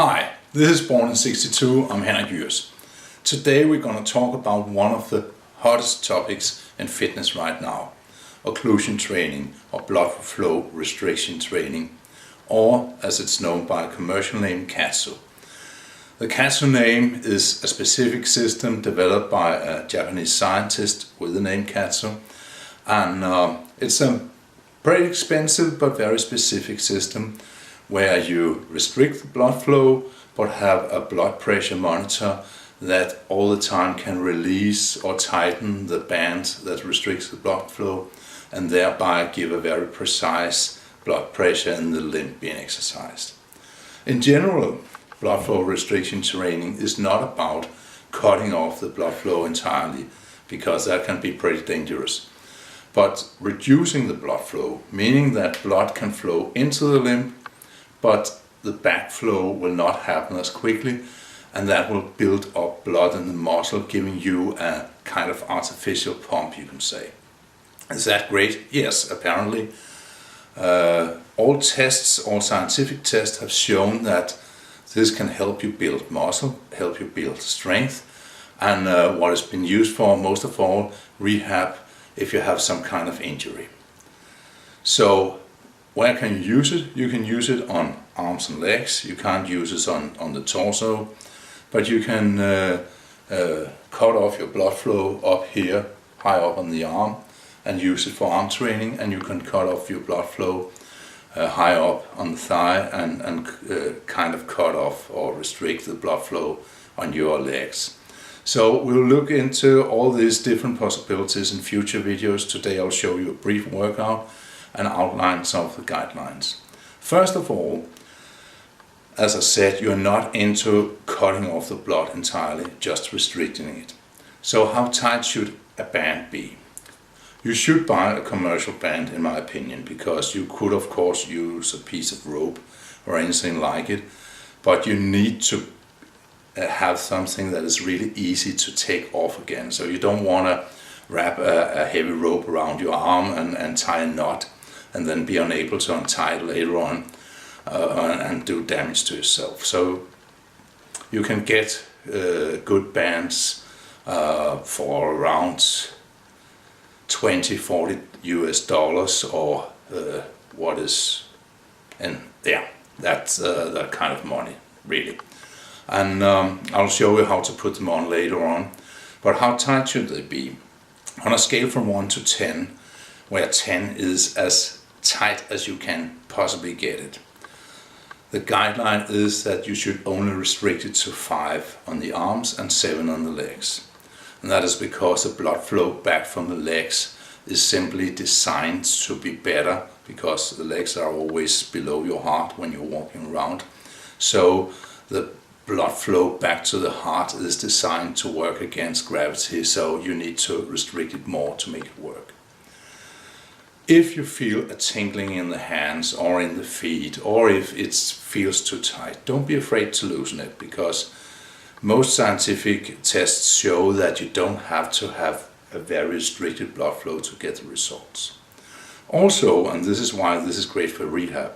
Hi, this is Born in 62, I'm Henrik Jurs. Today we're going to talk about one of the hottest topics in fitness right now, occlusion training or blood flow restriction training, or as it's known by a commercial name, KATSU. The KATSU name is a specific system developed by a Japanese scientist with the name KATSU, and it's a pretty expensive but very specific system where you restrict the blood flow but have a blood pressure monitor that all the time can release or tighten the band that restricts the blood flow and thereby give a very precise blood pressure in the limb being exercised. In general, blood flow restriction training is not about cutting off the blood flow entirely, because that can be pretty dangerous, but reducing the blood flow, meaning that blood can flow into the limb but the backflow will not happen as quickly, and that will build up blood in the muscle, giving you a kind of artificial pump, you can say. Is that great? Yes, apparently. All scientific tests have shown that this can help you build muscle, help you build strength, and what has been used for, most of all, rehab if you have some kind of injury. So, where can you use it? You can use it on arms and legs. You can't use it on the torso, but you can cut off your blood flow up here, high up on the arm, and use it for arm training, and you can cut off your blood flow high up on the thigh and kind of cut off or restrict the blood flow on your legs. So we'll look into all these different possibilities in future videos. Today I'll show you a brief workout and outline some of the guidelines. First of all, as I said, you're not into cutting off the blood entirely, just restricting it. So how tight should a band be? You should buy a commercial band, in my opinion, because you could of course use a piece of rope or anything like it, but you need to have something that is really easy to take off again. So you don't want to wrap a heavy rope around your arm and tie a knot and then be unable to untie it later on and do damage to yourself. So you can get good bands for around $20-40 US, or what is, and yeah, that's that kind of money really. And I'll show you how to put them on later on. But how tight should they be? On a scale from 1 to 10, where 10 is as tight as you can possibly get it, the guideline is that you should only restrict it to 5 on the arms and 7 on the legs. And that is because the blood flow back from the legs is simply designed to be better, because the legs are always below your heart when you're walking around. So the blood flow back to the heart is designed to work against gravity, so you need to restrict it more to make it work. If you feel a tingling in the hands or in the feet, or if it feels too tight, don't be afraid to loosen it, because most scientific tests show that you don't have to have a very restricted blood flow to get the results. Also, and this is why this is great for rehab,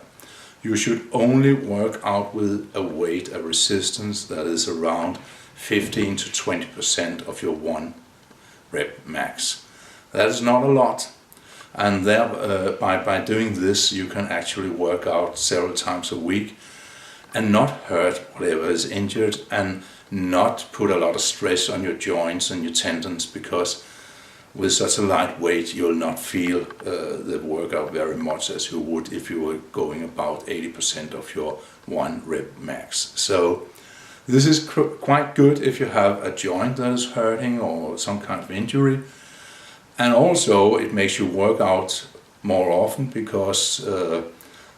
you should only work out with a weight, a resistance that is around 15 to 20% of your 1 rep max. That is not a lot, and by doing this you can actually work out several times a week and not hurt whatever is injured, and not put a lot of stress on your joints and your tendons, because with such a light weight you'll not feel the workout very much as you would if you were going about 80% of your 1 rep max. So this is quite good if you have a joint that is hurting or some kind of injury, and also it makes you work out more often, because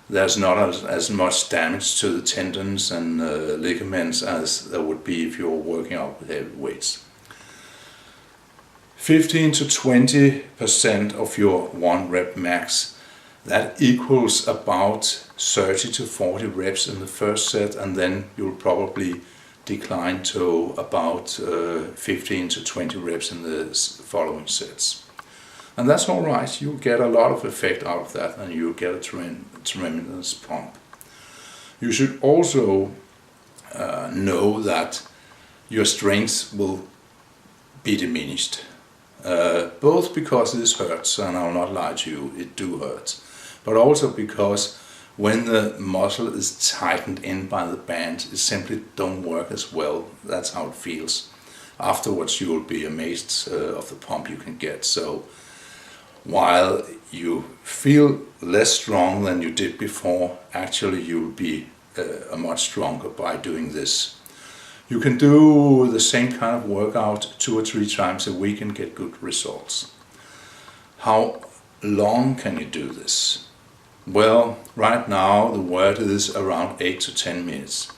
there's not as much damage to the tendons and ligaments as there would be if you were working out with heavy weights. 15 to 20% of your 1 rep max, that equals about 30 to 40 reps in the first set, and then you'll probably decline to about 15 to 20 reps in the following sets. And that's all right, you'll get a lot of effect out of that, and you'll get a tremendous pump. You should also know that your strength will be diminished. Both because this hurts, and I'll not lie to you, it do hurt, but also because when the muscle is tightened in by the band, it simply don't work as well. That's how it feels. Afterwards you will be amazed of the pump you can get. So while you feel less strong than you did before, actually you'll be much stronger by doing this. You can do the same kind of workout 2 or 3 times a week and get good results. How long can you do this? Well, right now the word is around 8 to 10 minutes,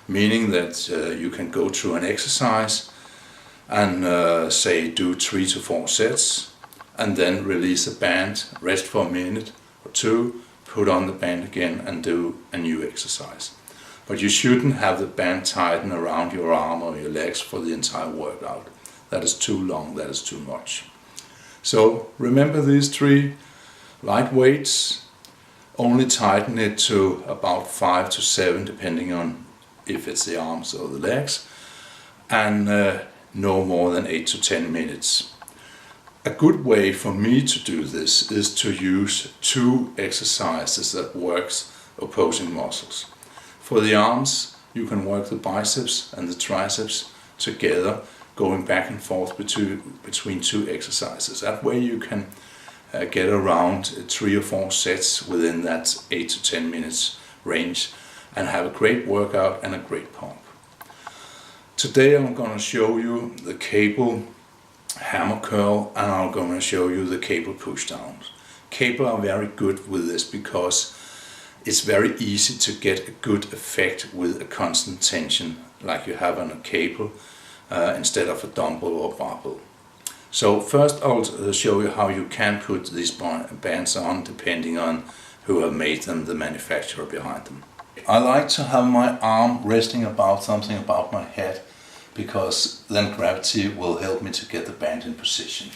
meaning that you can go through an exercise and say do 3 to 4 sets, and then release the band, rest for a minute or 2, put on the band again and do a new exercise. But you shouldn't have the band tighten around your arm or your legs for the entire workout. That is too long, that is too much. So remember these 3 light weights. Only tighten it to about 5 to 7 depending on if it's the arms or the legs, and no more than 8 to 10 minutes. A good way for me to do this is to use 2 exercises that works opposing muscles. For the arms, you can work the biceps and the triceps together, going back and forth between 2 exercises. That way you can get around 3 or 4 sets within that 8 to 10 minutes range and have a great workout and a great pump. Today I'm going to show you the cable hammer curl, and I'm going to show you the cable pushdowns. Cable are very good with this because it's very easy to get a good effect with a constant tension like you have on a cable instead of a dumbbell or barbell. So first I'll show you how you can put these bands on depending on who have made them, the manufacturer behind them. I like to have my arm resting about something about my head, because then gravity will help me to get the band in position.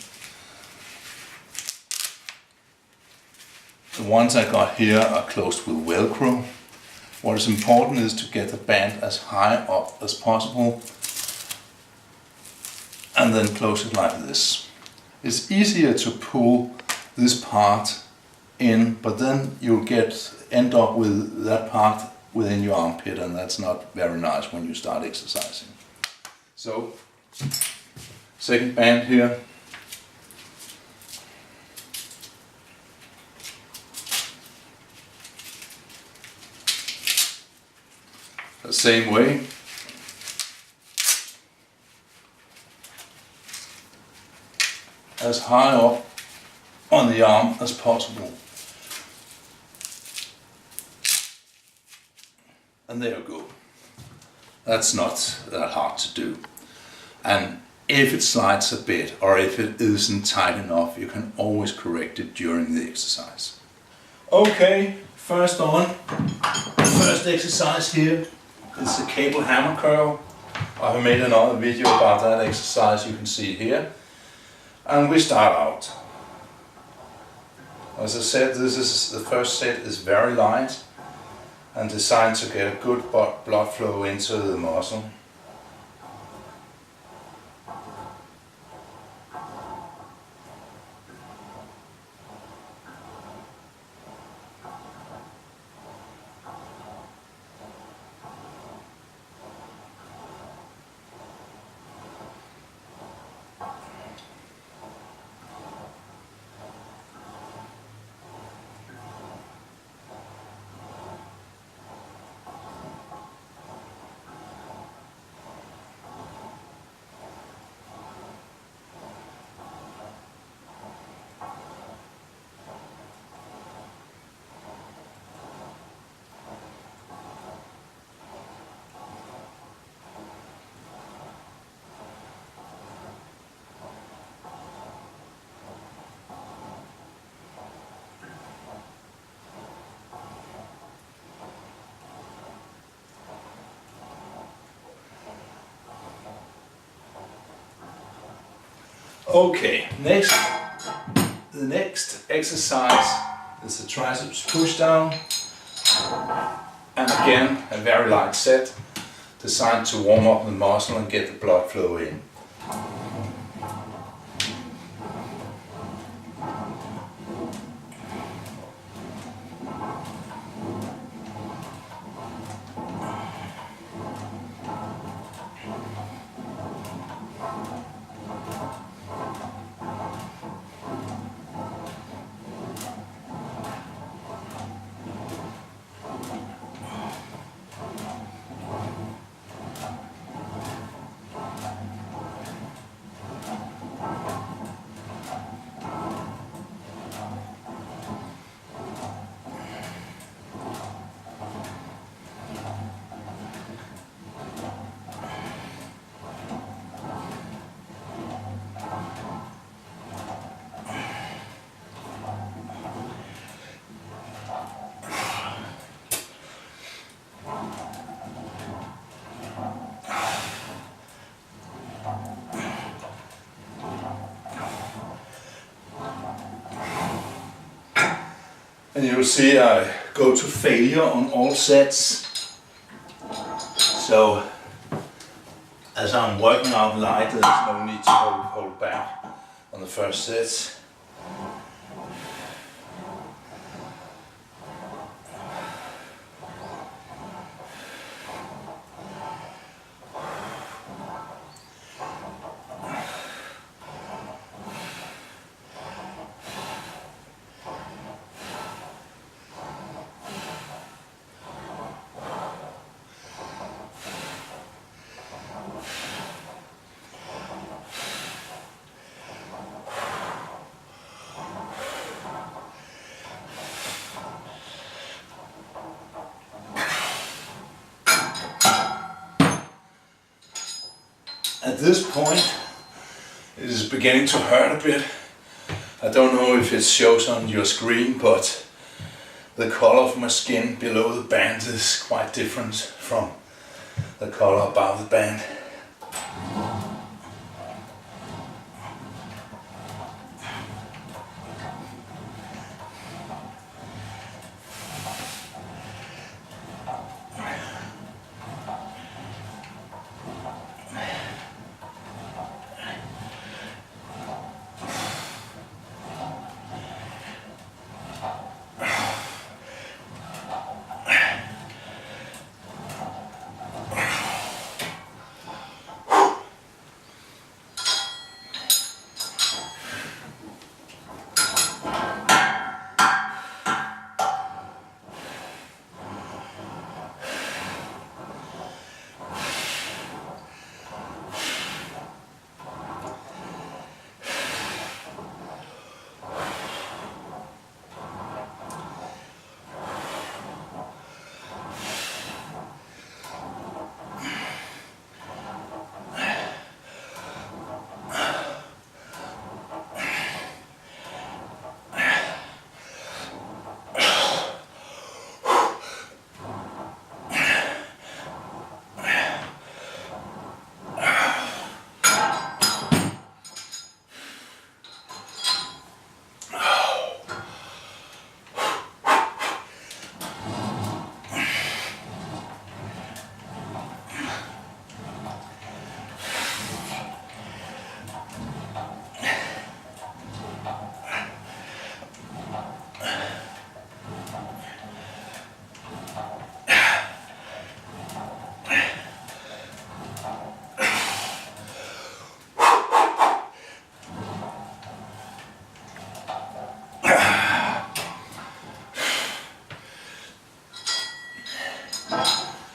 The ones I got here are closed with Velcro. What is important is to get the band as high up as possible and then close it like this. It's easier to pull this part in, but then you'll end up with that part within your armpit, and that's not very nice when you start exercising. So, second band here. The same way. As high up on the arm as possible. And there you go. That's not that hard to do. And if it slides a bit or if it isn't tight enough, you can always correct it during the exercise. Okay, first exercise here is the cable hammer curl. I have made another video about that exercise, you can see it here. And we start out. As I said, the first set is very light and designed to get a good blood flow into the muscle. Okay, the next exercise is the triceps pushdown, and again a very light set. designed to warm up the muscle and get the blood flow in. And you will see I go to failure on all sets. So as I'm working out light, there's no need to hold back on the first set. At this point, it is beginning to hurt a bit. I don't know if it shows on your screen, but the color of my skin below the band is quite different from the color above the band.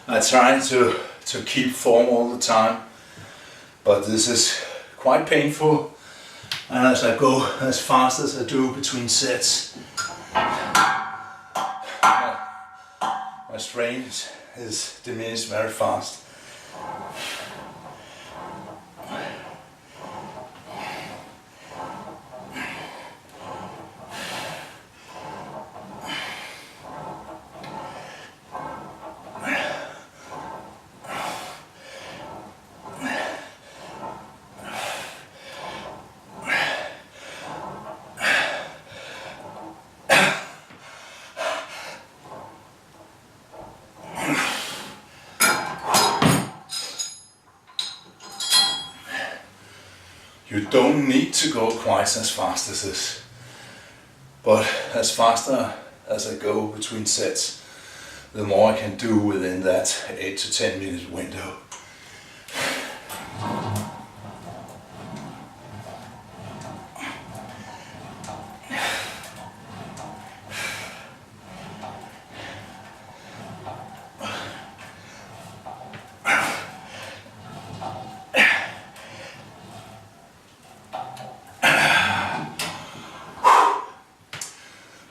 I try to keep form all the time, but this is quite painful, and as I go as fast as I do between sets, my strength is diminished very fast. You don't need to go quite as fast as this, but as faster as I go between sets, the more I can do within that 8 to 10 minute window.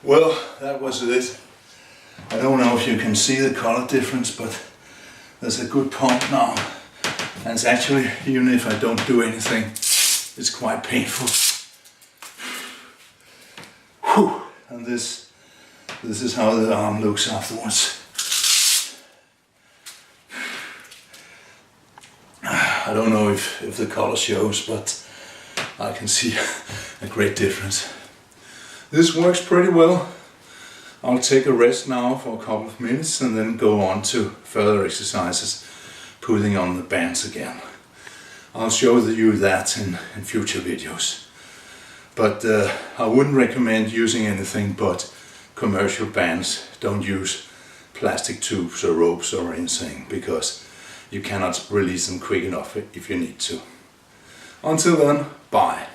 Well, that was it. I don't know if you can see the color difference, but there's a good pump now. And it's actually, even if I don't do anything, it's quite painful. Whew. And this is how the arm looks afterwards. I don't know if the color shows, but I can see a great difference. This works pretty well. I'll take a rest now for a couple of minutes and then go on to further exercises, putting on the bands again. I'll show you that in future videos. But I wouldn't recommend using anything but commercial bands. Don't use plastic tubes or ropes or anything, because you cannot release them quick enough if you need to. Until then, bye.